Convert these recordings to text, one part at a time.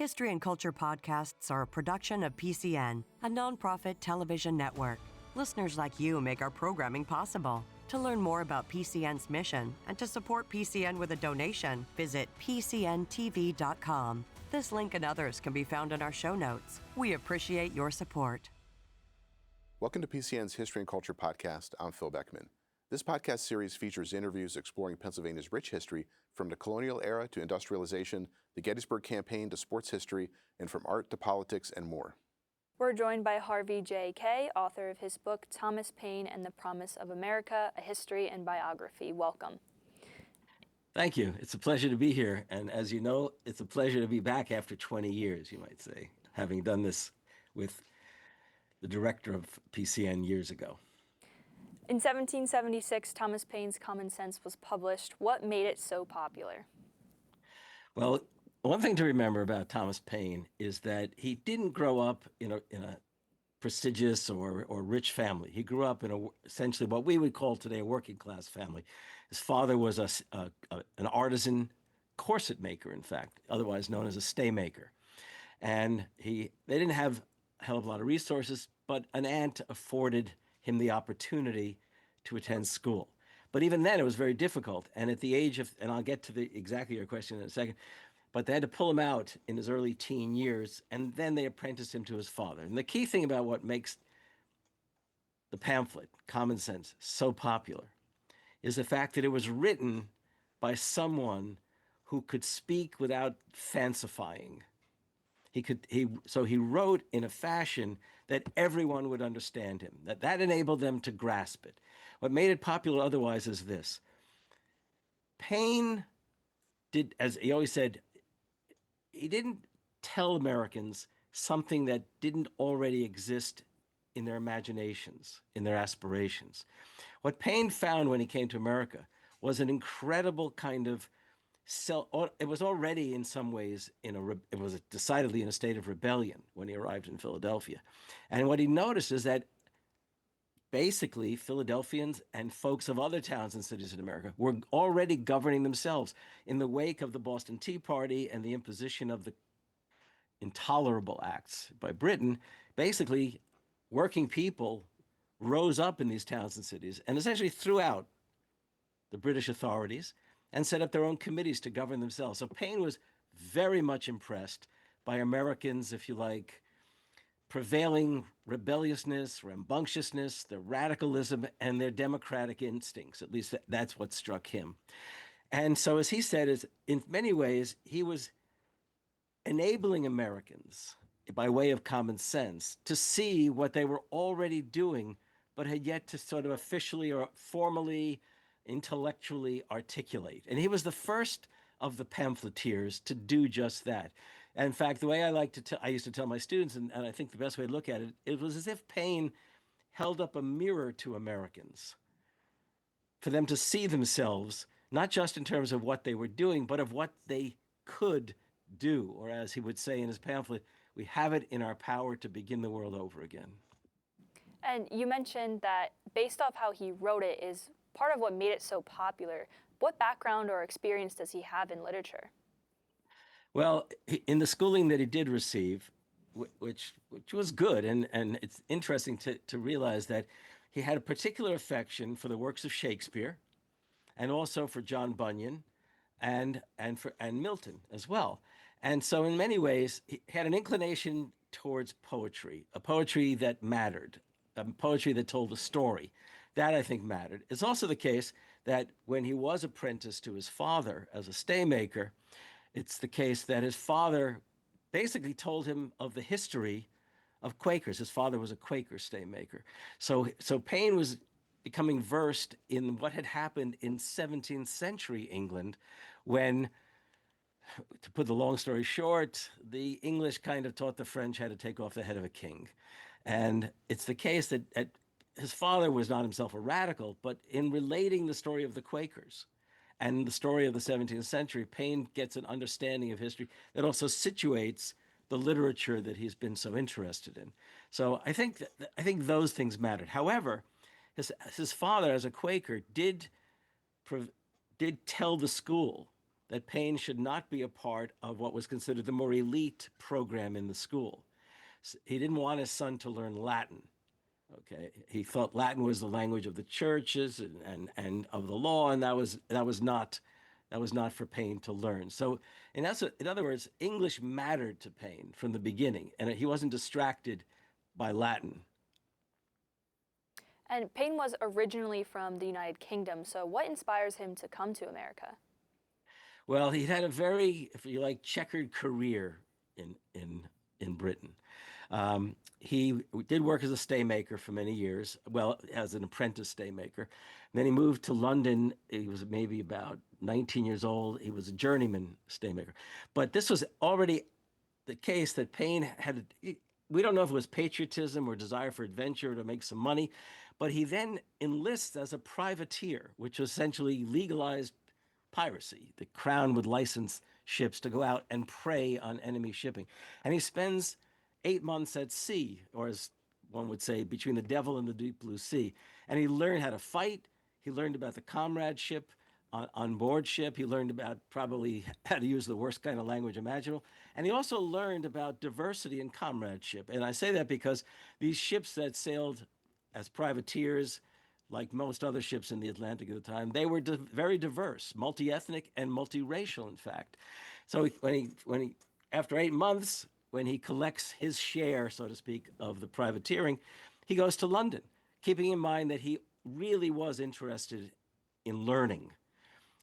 History and Culture podcasts are a production of PCN, a nonprofit television network. Listeners like you make our programming possible. To learn more about PCN's mission and to support PCN with a donation, visit pcntv.com. This link and others can be found in our show notes. We appreciate your support. Welcome to PCN's History and Culture podcast. I'm Phil Beckman. This podcast series features interviews exploring Pennsylvania's rich history from the colonial era to industrialization, the Gettysburg Campaign to sports history, and from art to politics and more. We're joined by Harvey J. Kaye, author of his book, Thomas Paine and the Promise of America, A History and Biography. Welcome. Thank you. It's a pleasure to be here. And as you know, it's a pleasure to be back after 20 years, you might say, having done this with the director of PCN years ago. In 1776, Thomas Paine's Common Sense was published. What made it so popular? Well, one thing to remember about Thomas Paine is that he didn't grow up in a prestigious or rich family. He grew up in essentially what we would call today a working class family. His father was an artisan corset maker, in fact, otherwise known as a stay maker. And they didn't have a hell of a lot of resources, but an aunt afforded him the opportunity to attend school. But even then, it was very difficult. And at the age of, and I'll get to exactly your question in a second, but they had to pull him out in his early teen years, and then they apprenticed him to his father. And the key thing about what makes the pamphlet, Common Sense, so popular is the fact that it was written by someone who could speak without fancifying. So he wrote in a fashion that everyone would understand him, that enabled them to grasp it. What made it popular otherwise is this. Paine did, as he always said, he didn't tell Americans something that didn't already exist in their imaginations, in their aspirations. What Paine found when he came to America was an incredible kind of it was already in some ways it was decidedly in a state of rebellion when he arrived in Philadelphia. And what he noticed is that basically Philadelphians and folks of other towns and cities in America were already governing themselves in the wake of the Boston Tea Party and the imposition of the intolerable acts by Britain. Basically, working people rose up in these towns and cities and essentially threw out the British authorities and set up their own committees to govern themselves. So Paine was very much impressed by Americans, if you like, prevailing rebelliousness, rambunctiousness, their radicalism, and their democratic instincts. At least that's what struck him. And so, as he said, is in many ways, he was enabling Americans, by way of common sense, to see what they were already doing, but had yet to sort of officially or formally intellectually articulate. And he was the first of the pamphleteers to do just that. And in fact, the way I used to tell my students, and I think the best way to look at it, it was as if Paine held up a mirror to Americans for them to see themselves, not just in terms of what they were doing, but of what they could do. Or as he would say in his pamphlet, we have it in our power to begin the world over again. And you mentioned that based off how he wrote it is part of what made it so popular. What background or experience does he have in literature? Well, in the schooling that he did receive, which was good, and it's interesting to realize that he had a particular affection for the works of Shakespeare, and also for John Bunyan, and Milton as well. And so, in many ways, he had an inclination towards poetry, a poetry that mattered, a poetry that told a story. That, I think, mattered. It's also the case that when he was apprenticed to his father as a staymaker, it's the case that his father basically told him of the history of Quakers. His father was a Quaker staymaker. So Paine was becoming versed in what had happened in 17th century England when, to put the long story short, the English kind of taught the French how to take off the head of a king. And it's the case that his father was not himself a radical, but in relating the story of the Quakers and the story of the 17th century, Paine gets an understanding of history that also situates the literature that he's been so interested in. So I think those things mattered. However, his father, as a Quaker, did tell the school that Paine should not be a part of what was considered the more elite program in the school. He didn't want his son to learn Latin. Okay, he thought Latin was the language of the churches and of the law, and that was not for Paine to learn. So, in other words, English mattered to Paine from the beginning, and he wasn't distracted by Latin. And Paine was originally from the United Kingdom, so what inspires him to come to America? Well, he'd had a very, if you like, checkered career in Britain. He did work as a staymaker for many years, well, as an apprentice staymaker. Then he moved to London. He was maybe about 19 years old. He was a journeyman staymaker. But this was already the case that Paine had, we don't know if it was patriotism or desire for adventure to make some money, but he then enlists as a privateer, which essentially legalized piracy. The crown would license ships to go out and prey on enemy shipping. And he spends 8 months at sea, or as one would say, between the devil and the deep blue sea. And he learned how to fight. He learned about the comradeship on board ship. He learned about probably how to use the worst kind of language imaginable. And he also learned about diversity and comradeship. And I say that because these ships that sailed as privateers, like most other ships in the Atlantic at the time, they were very diverse, multi-ethnic and multiracial, in fact. So when he after 8 months, when he collects his share, so to speak, of the privateering, he goes to London, keeping in mind that he really was interested in learning.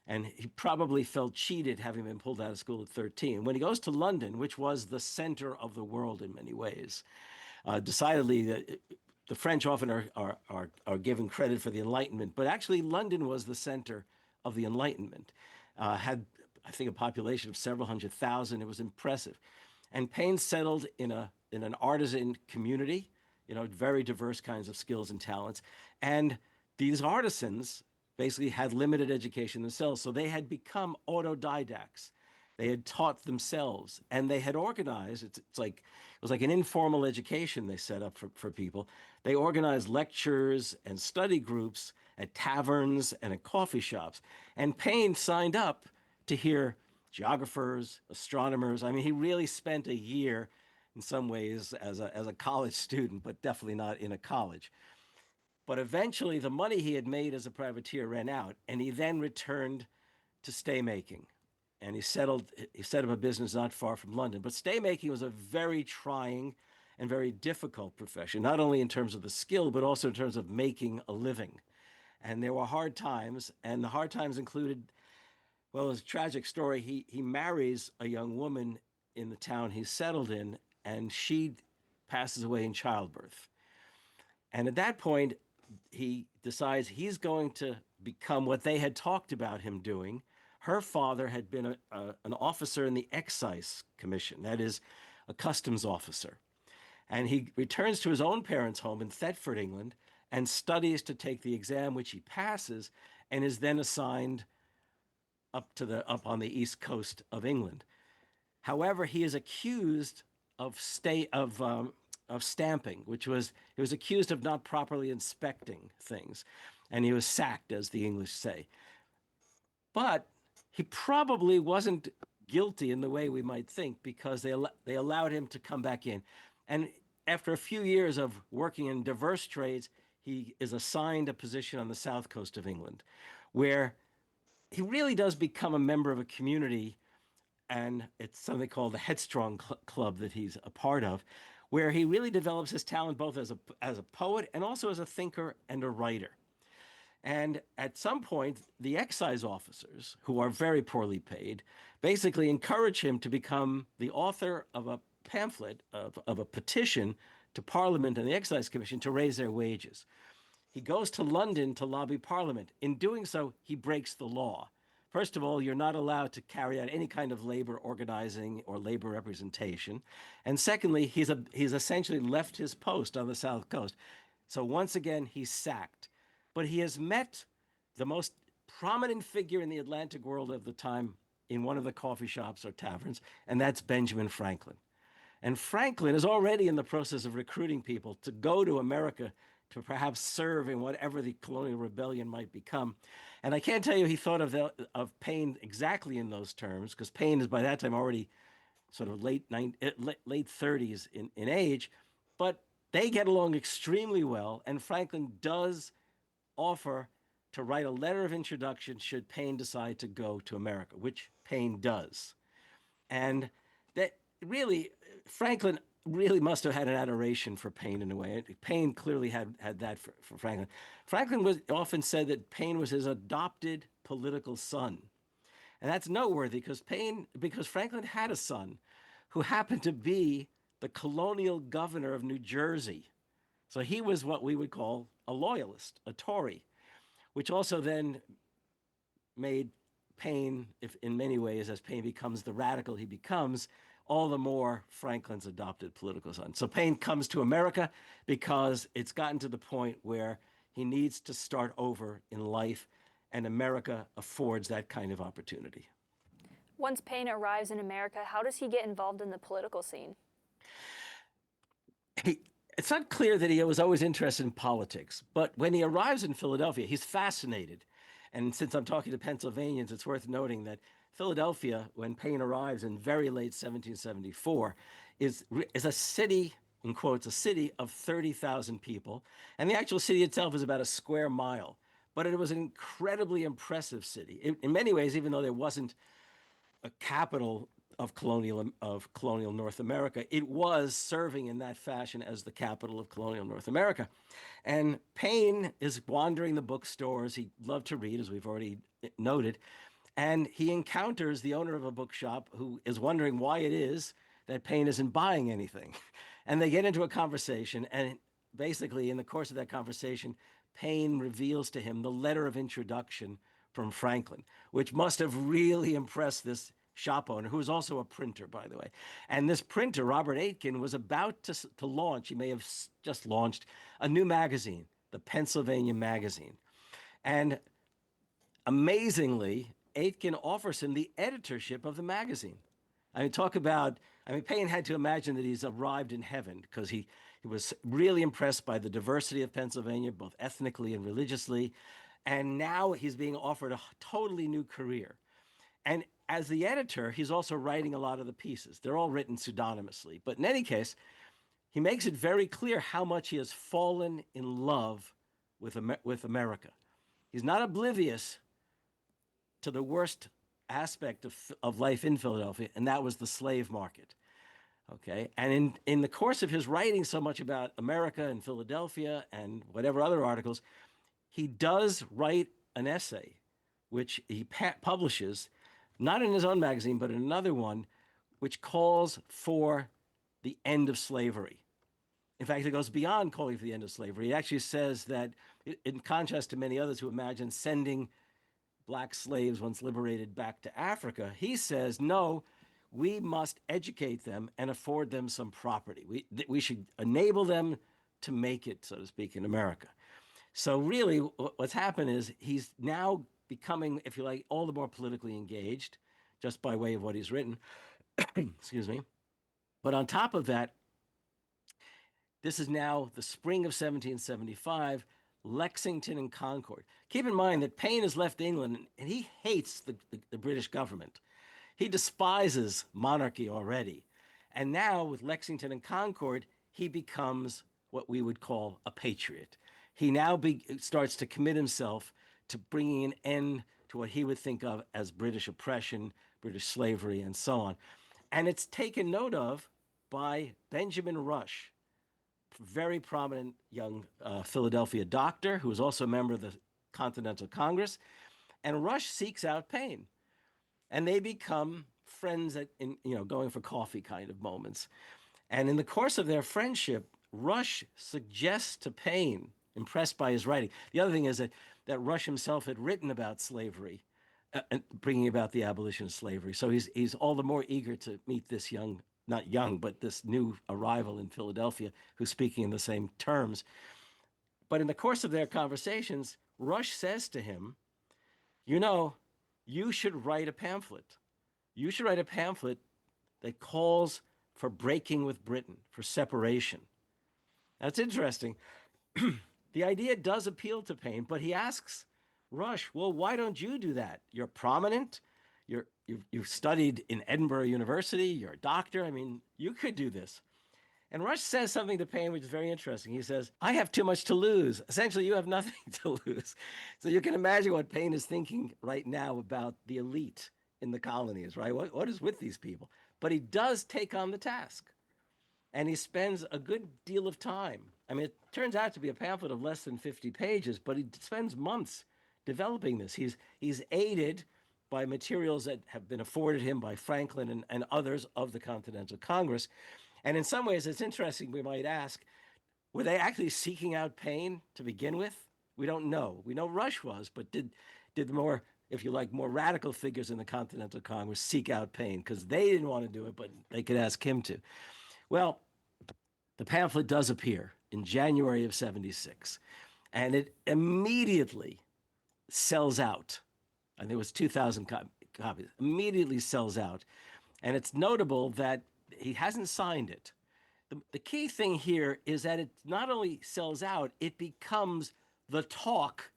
And he probably felt cheated having been pulled out of school at 13. When he goes to London, which was the center of the world in many ways, decidedly the French often are given credit for the Enlightenment, but actually London was the center of the Enlightenment. Had, I think, a population of several 100,000. It was impressive. And Paine settled in an artisan community, very diverse kinds of skills and talents. And these artisans basically had limited education themselves, so they had become autodidacts. They had taught themselves, and they had organized. It was like an informal education they set up for people. They organized lectures and study groups at taverns and at coffee shops. And Paine signed up to hear geographers, astronomers. I mean, he really spent a year in some ways as a college student, but definitely not in a college. But eventually the money he had made as a privateer ran out, and he then returned to staymaking. And he set up a business not far from London. But staymaking was a very trying and very difficult profession, not only in terms of the skill, but also in terms of making a living. And there were hard times, and the hard times included, well, it's a tragic story. He marries a young woman in the town he's settled in, and she passes away in childbirth. And at that point, he decides he's going to become what they had talked about him doing. Her father had been an officer in the Excise Commission, that is, a customs officer. And he returns to his own parents' home in Thetford, England, and studies to take the exam, which he passes, and is then assigned up on the east coast of England. However, he is accused of stamping, he was accused of not properly inspecting things, and he was sacked, as the English say. But he probably wasn't guilty in the way we might think, because they allowed him to come back in. And after a few years of working in diverse trades, he is assigned a position on the south coast of England, where he really does become a member of a community, and it's something called the Headstrong Club that he's a part of, where he really develops his talent both as a poet and also as a thinker and a writer. And at some point, the excise officers, who are very poorly paid, basically encourage him to become the author of a pamphlet, of a petition to Parliament and the Excise Commission to raise their wages. He goes to London to lobby Parliament. In doing so, he breaks the law. First of all, you're not allowed to carry out any kind of labor organizing or labor representation. And secondly, he's essentially left his post on the South Coast. So once again, he's sacked. But he has met the most prominent figure in the Atlantic world of the time in one of the coffee shops or taverns, and that's Benjamin Franklin. And Franklin is already in the process of recruiting people to go to America to perhaps serve in whatever the colonial rebellion might become. And I can't tell you he thought of Paine exactly in those terms, because Paine is by that time already sort of late 30s in age, but they get along extremely well. And Franklin does offer to write a letter of introduction should Paine decide to go to America, which Paine does. And that really, Franklin really must have had an adoration for Paine in a way. Paine clearly had that for Franklin. Franklin was often said that Paine was his adopted political son. And that's noteworthy because Franklin had a son who happened to be the colonial governor of New Jersey. So he was what we would call a loyalist, a Tory, which also then made Paine, if in many ways, as Paine becomes the radical he becomes, all the more Franklin's adopted political son. So Paine comes to America because it's gotten to the point where he needs to start over in life, and America affords that kind of opportunity. Once Paine arrives in America, how does he get involved in the political scene? It's not clear that he was always interested in politics, but when he arrives in Philadelphia, he's fascinated. And since I'm talking to Pennsylvanians, it's worth noting that Philadelphia, when Paine arrives in very late 1774, is a city, in quotes, a city of 30,000 people. And the actual city itself is about a square mile. But it was an incredibly impressive city. In many ways, even though there wasn't a capital of colonial North America, it was serving in that fashion as the capital of colonial North America. And Paine is wandering the bookstores. He loved to read, as we've already noted. And he encounters the owner of a bookshop who is wondering why it is that Paine isn't buying anything. And they get into a conversation. And basically, in the course of that conversation, Paine reveals to him the letter of introduction from Franklin, which must have really impressed this shop owner, who was also a printer, by the way. And this printer, Robert Aitken, was about to launch, he may have just launched, a new magazine, the Pennsylvania Magazine. And amazingly, Aitken offers him the editorship of the magazine. Paine had to imagine that he's arrived in heaven, because he was really impressed by the diversity of Pennsylvania, both ethnically and religiously. And now he's being offered a totally new career. And as the editor, he's also writing a lot of the pieces. They're all written pseudonymously. But in any case, he makes it very clear how much he has fallen in love with America. He's not oblivious to the worst aspect of life in Philadelphia, and that was the slave market. Okay, and in the course of his writing so much about America and Philadelphia and whatever other articles, he does write an essay, which he publishes, not in his own magazine, but in another one, which calls for the end of slavery. In fact, it goes beyond calling for the end of slavery. It actually says that, in contrast to many others who imagine sending black slaves once liberated back to Africa, he says, no, we must educate them and afford them some property. We should enable them to make it, so to speak, in America. So really, what's happened is he's now becoming, if you like, all the more politically engaged, just by way of what he's written. Excuse me. But on top of that, this is now the spring of 1775, Lexington and Concord. Keep in mind that Paine has left England, and he hates the British government. He despises monarchy already. And now, with Lexington and Concord, he becomes what we would call a patriot. He now starts to commit himself to bringing an end to what he would think of as British oppression, British slavery, and so on. And it's taken note of by Benjamin Rush, very prominent young Philadelphia doctor who was also a member of the Continental Congress. And Rush seeks out Paine. And they become friends going for coffee kind of moments. And in the course of their friendship, Rush suggests to Paine, impressed by his writing. The other thing is that Rush himself had written about slavery, bringing about the abolition of slavery. So he's all the more eager to meet this this new arrival in Philadelphia who's speaking in the same terms. But in the course of their conversations, Rush says to him, you should write a pamphlet. You should write a pamphlet that calls for breaking with Britain, for separation. That's interesting the idea does appeal to Paine, but he asks Rush, well, why don't you do that? You're prominent. You've studied in Edinburgh University. You're a doctor. I mean, you could do this. And Rush says something to Paine which is very interesting. He says, I have too much to lose. Essentially, you have nothing to lose. So you can imagine what Paine is thinking right now about the elite in the colonies, right? What is with these people? But he does take on the task. And he spends a good deal of time. I mean, it turns out to be a pamphlet of less than 50 pages, but he spends months developing this. He's aided by materials that have been afforded him by Franklin and others of the Continental Congress. And in some ways, it's interesting, we might ask, were they actually seeking out Paine to begin with? We don't know. We know Rush was, but did the more, if you like, more radical figures in the Continental Congress seek out Paine? Because they didn't want to do it, but they could ask him to. Well, the pamphlet does appear in January of 76, and it immediately sells out. I think it was 2,000 copies, immediately sells out. And it's notable that he hasn't signed it. The key thing here is that it not only sells out, it becomes the talk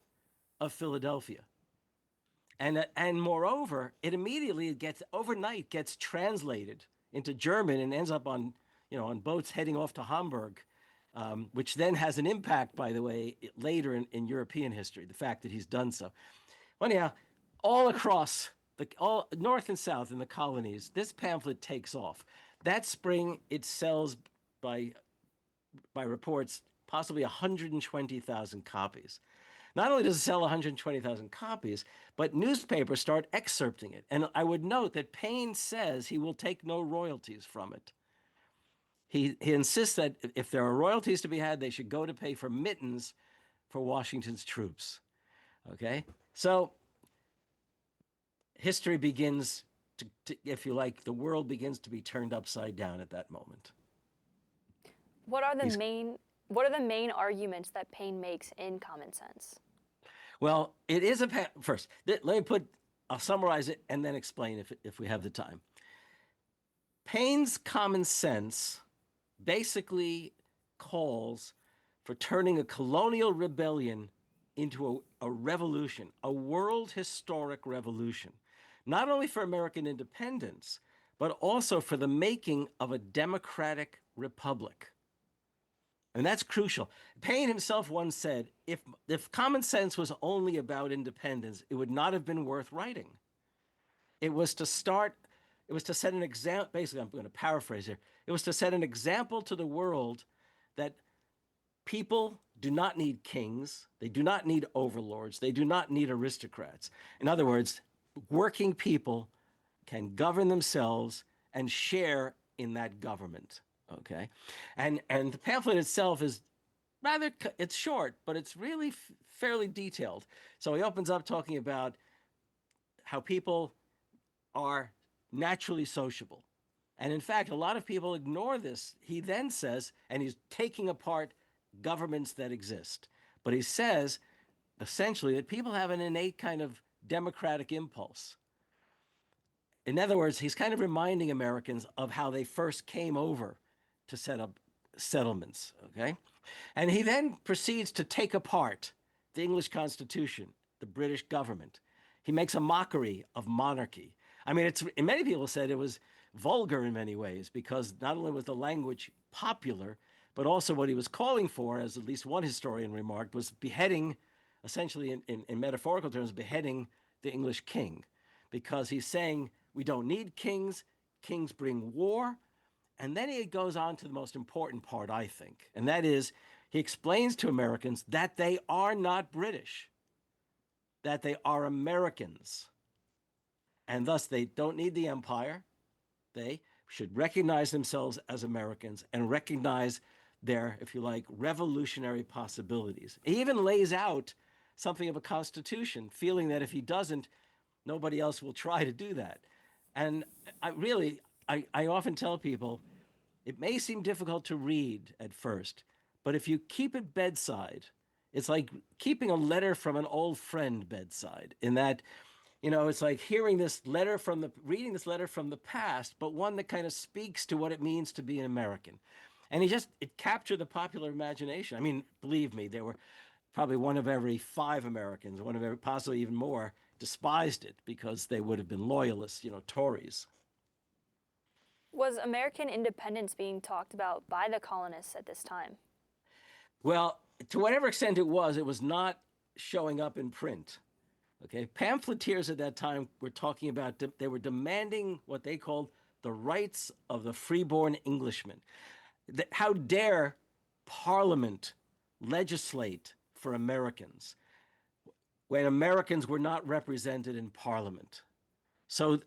of Philadelphia. And moreover, it immediately overnight gets translated into German and ends up on boats heading off to Hamburg, which then has an impact, by the way, later in European history, the fact that he's done so. Well, anyhow, all across, all north and south in the colonies, this pamphlet takes off. That spring, it sells by reports, possibly 120,000 copies. Not only does it sell 120,000 copies, but newspapers start excerpting it. And I would note that Paine says he will take no royalties from it. He insists that if there are royalties to be had, they should go to pay for mittens for Washington's troops. Okay? So history begins to, if you like, the world begins to be turned upside down at that moment. What are the main arguments that Paine makes in Common Sense? Well, it is first, I'll summarize it and then explain if we have the time. Paine's Common Sense basically calls for turning a colonial rebellion into a revolution, a world historic revolution, not only for American independence, but also for the making of a democratic republic. And that's crucial. Paine himself once said, if Common Sense was only about independence, it would not have been worth writing. It was to set an example, basically, I'm going to paraphrase here. It was to set an example to the world that people do not need kings, they do not need overlords, they do not need aristocrats. In other words, working people can govern themselves and share in that government. Okay, and the pamphlet itself is it's short, but it's really fairly detailed. So he opens up talking about how people are naturally sociable. And in fact, a lot of people ignore this. He then says, and he's taking apart governments that exist, but he says essentially that people have an innate kind of democratic impulse. In other words, he's kind of reminding Americans of how they first came over to set up settlements, okay? And he then proceeds to take apart the English Constitution, the British government. He makes a mockery of monarchy. I mean, many people said it was vulgar in many ways because not only was the language popular, but also what he was calling for, as at least one historian remarked, was beheading, essentially in metaphorical terms, beheading the English king. Because he's saying we don't need kings, kings bring war. And then he goes on to the most important part, I think, and that is he explains to Americans that they are not British, that they are Americans, and thus they don't need the empire. They should recognize themselves as Americans and recognize their, if you like, revolutionary possibilities. He even lays out something of a constitution, feeling that if he doesn't, nobody else will try to do that. And I often tell people, it may seem difficult to read at first, but if you keep it bedside, it's like keeping a letter from an old friend bedside, in that, it's like reading this letter from the past, but one that kind of speaks to what it means to be an American. And it captured the popular imagination. I mean, believe me, there were probably one of every 5 Americans, one of every, possibly even more, despised it because they would have been loyalists, Tories. Was American independence being talked about by the colonists at this time? Well, to whatever extent it was not showing up in print. Okay, pamphleteers at that time were talking about, they were demanding what they called the rights of the freeborn Englishman. How dare Parliament legislate for Americans when Americans were not represented in Parliament? So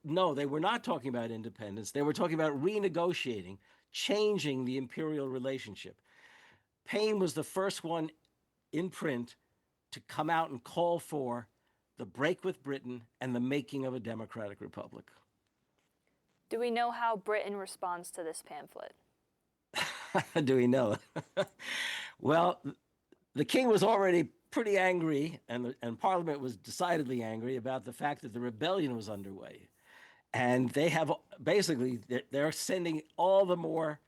no, they were not talking about independence. They were talking about renegotiating, changing the imperial relationship. Paine was the first one in print to come out and call for the break with Britain and the making of a democratic republic. Do we know how Britain responds to this pamphlet? Do we know? Well, the king was already pretty angry, and Parliament was decidedly angry about the fact that the rebellion was underway. And they have basically, they're sending all the more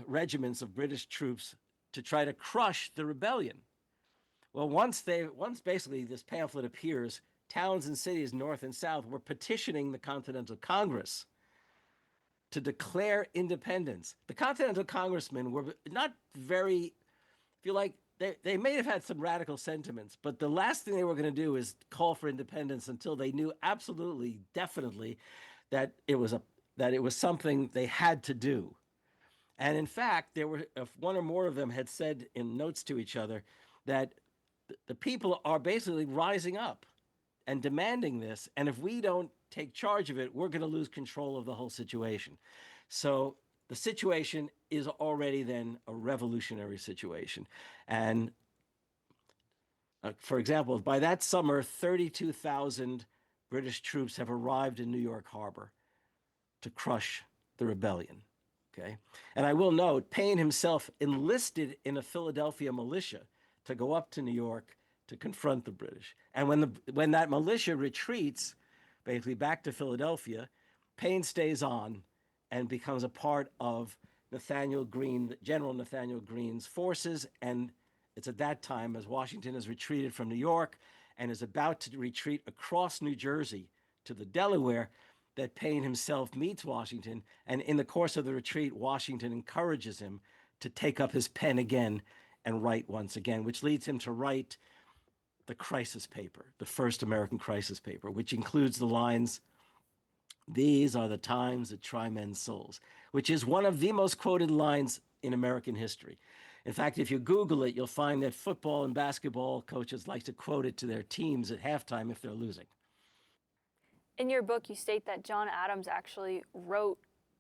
regiments of British troops to try to crush the rebellion. Well, once basically this pamphlet appears, towns and cities north and south were petitioning the Continental Congress to declare independence. The Continental Congressmen were not very, feel like they may have had some radical sentiments, but the last thing they were going to do is call for independence until they knew absolutely, definitely that it was something they had to do. And in fact, there were one or more of them had said in notes to each other that the people are basically rising up and demanding this. And if we don't take charge of it, we're going to lose control of the whole situation. So the situation is already then a revolutionary situation. And for example, by that summer, 32,000 British troops have arrived in New York Harbor to crush the rebellion. Okay. And I will note, Paine himself enlisted in a Philadelphia militia to go up to New York to confront the British. And when that militia retreats, basically back to Philadelphia, Paine stays on and becomes a part of General Nathaniel Greene's forces. And it's at that time, as Washington has retreated from New York and is about to retreat across New Jersey to the Delaware, that Paine himself meets Washington. And in the course of the retreat, Washington encourages him to take up his pen again and write once again, which leads him to write the crisis paper, the first American crisis paper, which includes the lines, "These are the times that try men's souls," which is one of the most quoted lines in American history. In fact, if you Google it, you'll find that football and basketball coaches like to quote it to their teams at halftime if they're losing. In your book, you state that John Adams actually wrote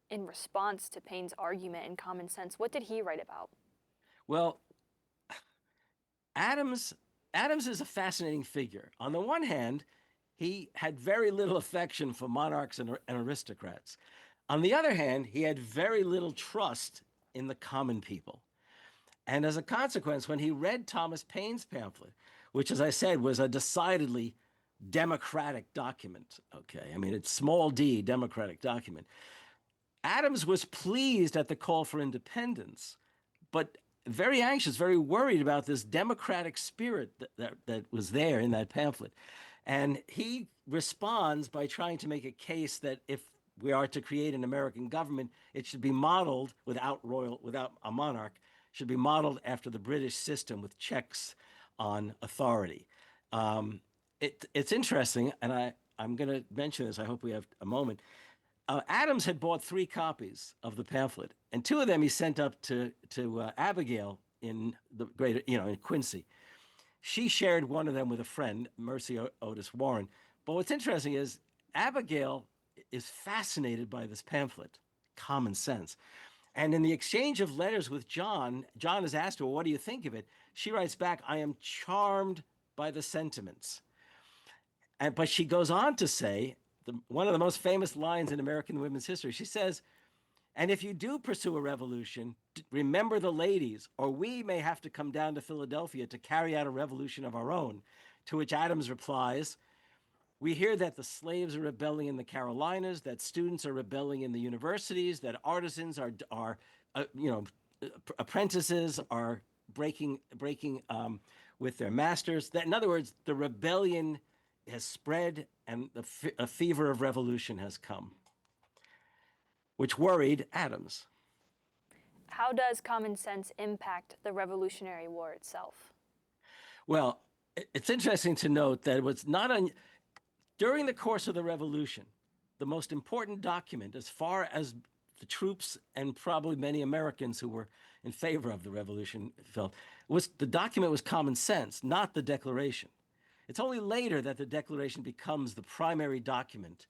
in response to Paine's argument in Common Sense. What did he write about? Well, Adams is a fascinating figure. On the one hand, he had very little affection for monarchs and aristocrats. On the other hand, he had very little trust in the common people. And as a consequence, when he read Thomas Paine's pamphlet, which, as I said, was a decidedly democratic document, okay? I mean, it's small d, democratic document. Adams was pleased at the call for independence, but very anxious, very worried about this democratic spirit that was there in that pamphlet. And he responds by trying to make a case that if we are to create an American government, it should be modeled without a monarch, should be modeled after the British system with checks on authority. It's interesting, and I'm going to mention this. I hope we have a moment. Adams had bought 3 copies of the pamphlet, and 2 of them he sent up to Abigail in the greater, in Quincy. She shared one of them with a friend, Mercy Otis Warren. But what's interesting is Abigail is fascinated by this pamphlet, Common Sense. And in the exchange of letters with John has asked her, "What do you think of it?" She writes back, "I am charmed by the sentiments." But she goes on to say, one of the most famous lines in American women's history, she says, "And if you do pursue a revolution, remember the ladies, or we may have to come down to Philadelphia to carry out a revolution of our own." To which Adams replies, "We hear that the slaves are rebelling in the Carolinas, that students are rebelling in the universities, that artisans are apprentices are breaking with their masters. That, in other words, the rebellion has spread and a fever of revolution has come, which worried Adams. How does common sense impact the Revolutionary War itself? Well, it's interesting to note that it was not during the course of the revolution, the most important document as far as the troops and probably many Americans who were in favor of the revolution felt, the document was common sense, not the Declaration. It's only later that the Declaration becomes the primary document,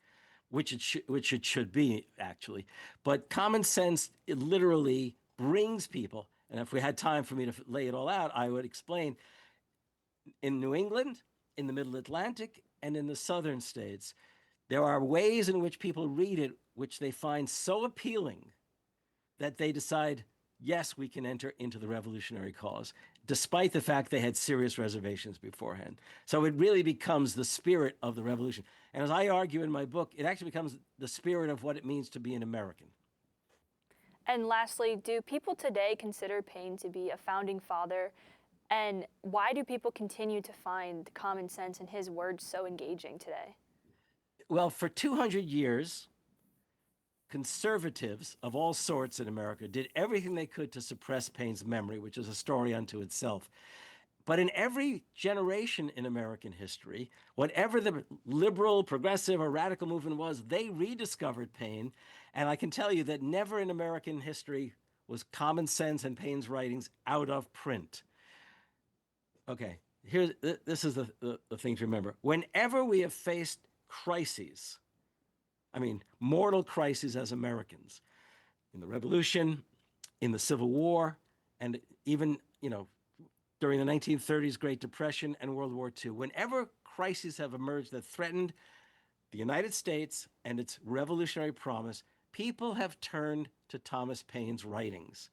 which it should be, actually. But common sense, it literally brings people, and if we had time for me to lay it all out, I would explain. In New England, in the Middle Atlantic, and in the southern states, there are ways in which people read it which they find so appealing that they decide, yes, we can enter into the revolutionary cause, despite the fact they had serious reservations beforehand. So it really becomes the spirit of the revolution. And as I argue in my book, it actually becomes the spirit of what it means to be an American. And lastly, do people today consider Paine to be a founding father? And why do people continue to find common sense in his words so engaging today? Well, for 200 years, conservatives of all sorts in America did everything they could to suppress Paine's memory, which is a story unto itself. But in every generation in American history, whatever the liberal, progressive, or radical movement was, they rediscovered Paine. And I can tell you that never in American history was common sense and Paine's writings out of print. Okay, this is the thing to remember. Whenever we have faced crises, I mean, mortal crises as Americans, in the Revolution, in the Civil War, and even, during the 1930s Great Depression and World War II, whenever crises have emerged that threatened the United States and its revolutionary promise, people have turned to Thomas Paine's writings.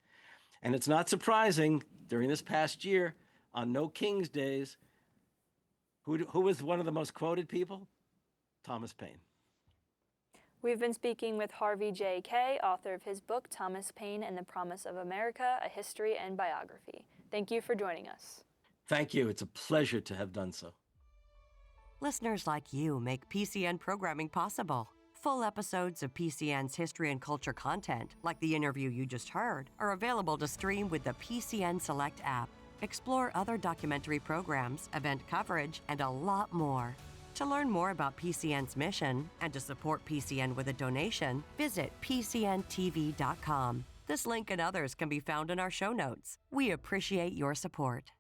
And it's not surprising, during this past year, on No King's Days, who was one of the most quoted people? Thomas Paine. We've been speaking with Harvey J. Kaye, author of his book, Thomas Paine and the Promise of America, A History and Biography. Thank you for joining us. Thank you. It's a pleasure to have done so. Listeners like you make PCN programming possible. Full episodes of PCN's history and culture content, like the interview you just heard, are available to stream with the PCN Select app. Explore other documentary programs, event coverage, and a lot more. To learn more about PCN's mission and to support PCN with a donation, visit PCNTV.com. This link and others can be found in our show notes. We appreciate your support.